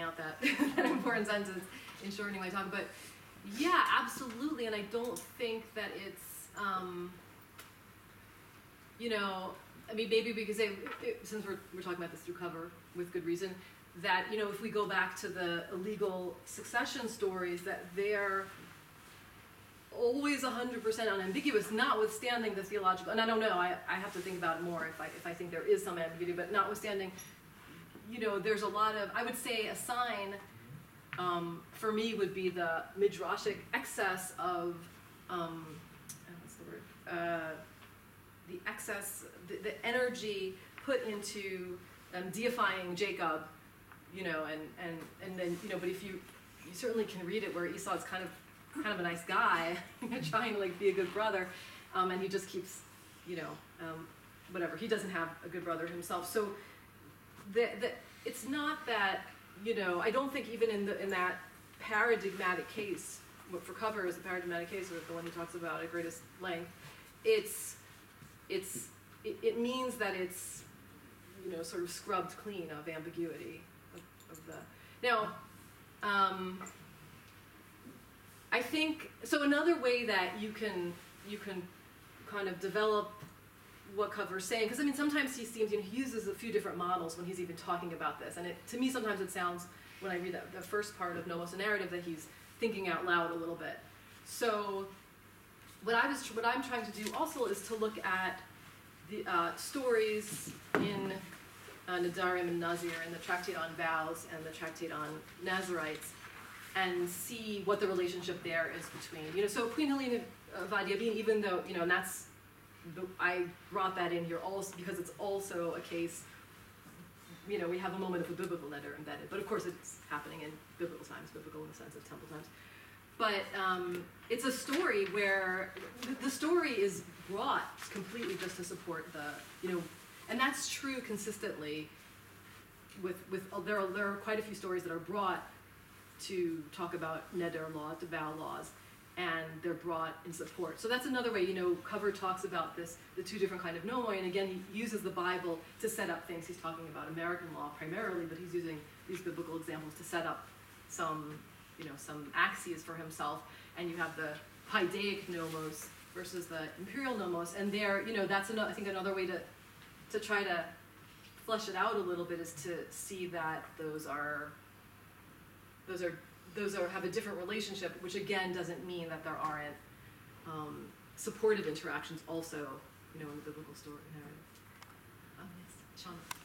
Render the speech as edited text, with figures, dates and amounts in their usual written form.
out that, that important sentence in shortening my talk. But yeah, absolutely. And I don't think that it's, you know, I mean, maybe we could say, since we're talking about this through cover with good reason, that, you know, if we go back to the illegal succession stories, that they're always 100% unambiguous, notwithstanding the theological, and I don't know, I have to think about it more if I think there is some ambiguity, but notwithstanding, you know, there's a lot of, I would say a sign for me would be the midrashic excess of, what's the word, the excess, the energy put into deifying Jacob, you know, and then, you know, but if you certainly can read it where Esau's kind of a nice guy, trying to like be a good brother, and he just keeps, you know, whatever. He doesn't have a good brother himself. So it's not that, you know, I don't think even in that paradigmatic case, what for cover is the paradigmatic case, or the one he talks about at greatest length, it means that it's, you know, sort of scrubbed clean of ambiguity of the. Now, I think, so another way that you can kind of develop what Cover's saying, because I mean sometimes he seems, you know, he uses a few different models when he's even talking about this, and to me sometimes it sounds, when I read the first part of Nomos, a narrative, that he's thinking out loud a little bit. So what I'm trying to do also is to look at the stories in Nedarim and Nazir, and the Tractate on Vows and the Tractate on Nazarites, and see what the relationship there is between, you know, so Queen Helena of Yabin, even though, you know, and that's, I brought that in here also because it's also a case, you know, we have a moment of a biblical Neder embedded, but of course it's happening in biblical times, biblical in the sense of temple times. But it's a story where the story is brought completely just to support the, you know, and that's true consistently with there are quite a few stories that are brought to talk about Neder law, to vow laws, and they're brought in support. So that's another way, you know, Cover talks about this, the two different kind of nomoi, and again, he uses the Bible to set up things. He's talking about American law primarily, but he's using these biblical examples to set up some, you know, some axes for himself. And you have the Haidaic nomos versus the imperial nomos, and there, you know, that's another, I think another way to try to flesh it out a little bit is to see that those have a different relationship, which again doesn't mean that there aren't supportive interactions also, you know, in the biblical story narrative. Yes, Shauna.